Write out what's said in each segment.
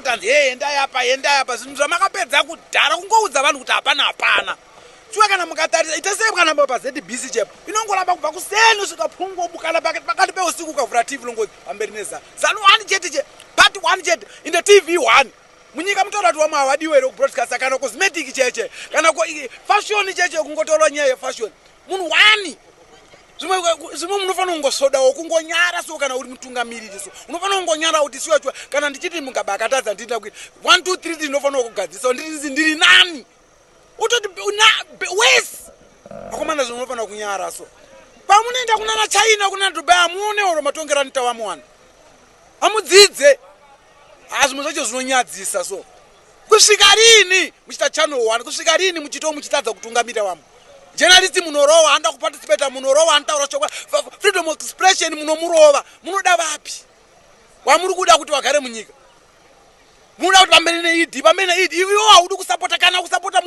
kutanzi enda yapa zvinhu zvamakapedza kudhara kungoudza vanhu kuti hapana shuwa kana mukatarisa itese kana pa ZBC chep inongoramba kubva kuseni usvika phungo bukana pakati peusiku ukavhura TV longozi pamberi neza zanu 1 chete part 1 chete in the TV 1 munyika mutaura kuti wamwe awadiwe ere kubroadcast kana cosmetic cheche kana fashion cheche kungotora nyaya yefashion munhu 1 zvimwe munofanira kungosodawo kungonyara so kana uri mutungamiriri so unofanira kungonyara kuti siwa chwa kana ndichiti mungabakatadza ndinda kuti 1 2 3 ndinofanira kugadzisa ndiri nani utoti wes akomana zvinofanira kunyara so pamunoenda kunana China kunana Dubai amune oro matongera nitawa mwana amudzidze zvimwe zvacho zvinonyadzisa so kusvika rini muchita channel 1 kusvika rini muchito muchitadza kutungamira wamwe journalist munorowa anda kuparticipate munorowa antaura chokwa freedom of expression munomurova munoda vapi wamuri kuda kuti wagare munyika munoda kuti pamberi neidi iwe haudi kusapota kana kusapota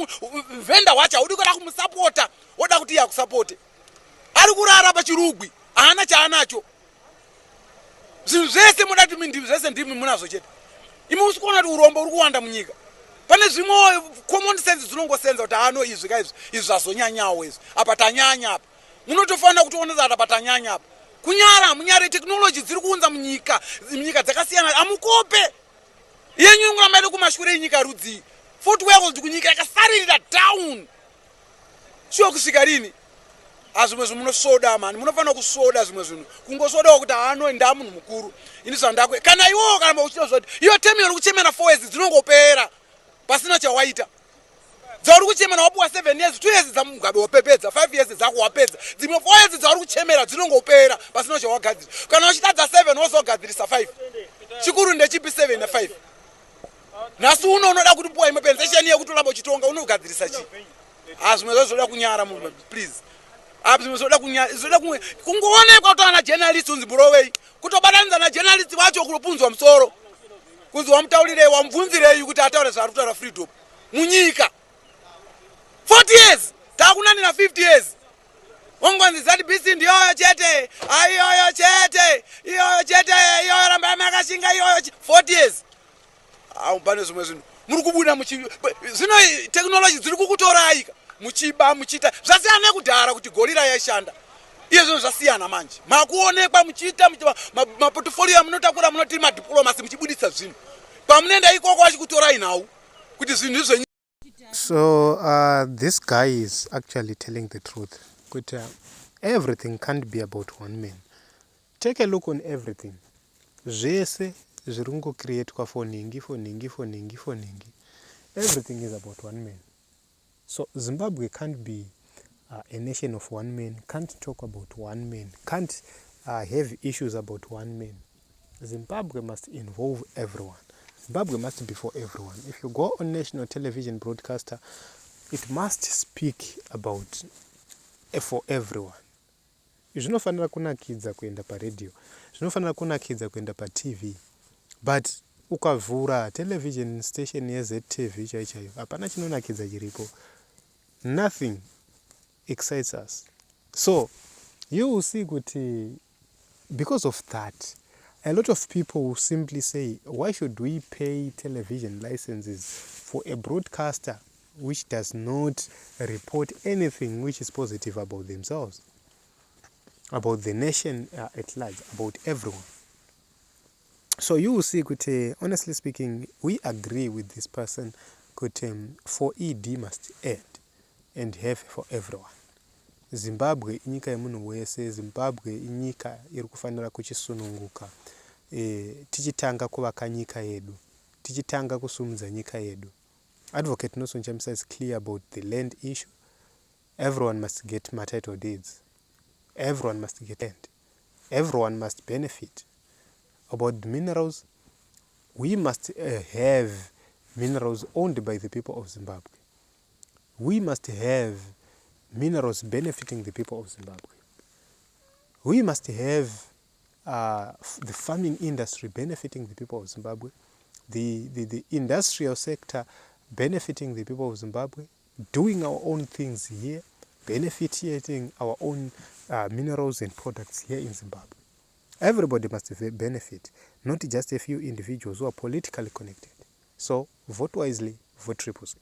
vendor wacho haudi kuda kumusapota woda kuti iye akusapote ari kurara pachirugwi haana chaanacho zvinhu zvese muda kuti ndimi zvese ndimi munazvo chete imi usikuona kuti urombo uri kuwanda munyika pane zvimwe common sense dzinongosenza kuti hano izvi zvazonyanyawo izvi apa tanyanya apa munotofanira kutoonesa kuti apa tanyanya apa munyara technology dziri kuunza munyika dzakasiyana amukope yenyu ngoramba kumashure enyika rudzi footwear kuti kunyika yakasaririra down sho kusvika rini zvimwe zvinhu munosoda mani munofanira kusoda zvimwe zvinhu kungosodawo kuti hano ndamunhu mukuru ini zvandakwe kana iwowo kana uchita zvoti iyo temi yori kuchemera 4 years dzinongopera pasina chawaita dzauri kuchemera wapuwa 7 years 2 years dzamugabe wapepedza 5 years dzako wapedza dzimwe 4 years dzauri kuchemera dzinongopera pasina chawagadzira kana uchitadza 7 wozogadzirisa 5 chikuru ndechipi 7 na 5 nhasi unoda kuti puwa imwe pensation yekutoramba uchitonga unogadzirisa chi zvimwe zvazoda kunyara munhu please zvimwe zvoda kungoonekwa kuti ana journalist unzi burowei kutobatanidza na journalist vacho kunopunzwa musoro kunzi wamutaurirei wamubvunzirei kuti ataure zvari kutaura freedom munyika 40 years takunanira 50 years wangonzi ZBC ndiyoyo chete iyoyo chete iyoyo ramba makashinga iyoyo 40 years pane zvimwe zvinhu muri kubuda zvino technology dziri kukutoraika muchita zvasiyana nekudhara kuti gorira yaishanda iye zvinhu zvasiyana manje makuonekwa muchiita maportfolio munotakura munoti madiplomacy muchibuditsa zvinhu pamunoenda ikoko vachikutorai nhau kuti zvinhu izvo. So this guy is actually telling the truth. But everything can't be about one man. Take a look on everything. Zvese zvirungo create kwa foningi. Everything is about one man. So Zimbabwe can't be a nation of one man, can't talk about one man, can't have issues about one man. Zimbabwe must involve everyone. Zimbabwe must be for everyone. If you go on national television broadcaster, it must speak about for everyone. Zvinofanira kunakidza kuenda paradio, zvinofanira kunakidza kuenda paTV, but ukavhura television station yeZTV chaichayo hapana chinonakidza chiripo. Nothing excites us. So you will see kuti because of that, a lot of people will simply say, why should we pay television licenses for a broadcaster which does not report anything which is positive about themselves, about the nation at large, about everyone? So you will see, honestly speaking, we agree with this person, for ED must end and have for everyone. Zimbabwe inyika yemunhu wese, Zimbabwe inyika iri kufanira kuchisununguka. Tichitanga kuvaka nyika yedu, tichitanga kusumudza nyika yedu. Advocate Nelson Chamisa is clear about the land issue. Everyone must get title deeds. Everyone must get land. Everyone must benefit. About minerals, we must have minerals owned by the people of Zimbabwe. We must have minerals benefiting the people of Zimbabwe. We must have the farming industry benefiting the people of Zimbabwe, the industrial sector benefiting the people of Zimbabwe, doing our own things here, benefiting our own minerals and products here in Zimbabwe. Everybody must benefit, not just a few individuals who are politically connected. So vote wisely, vote Triple C.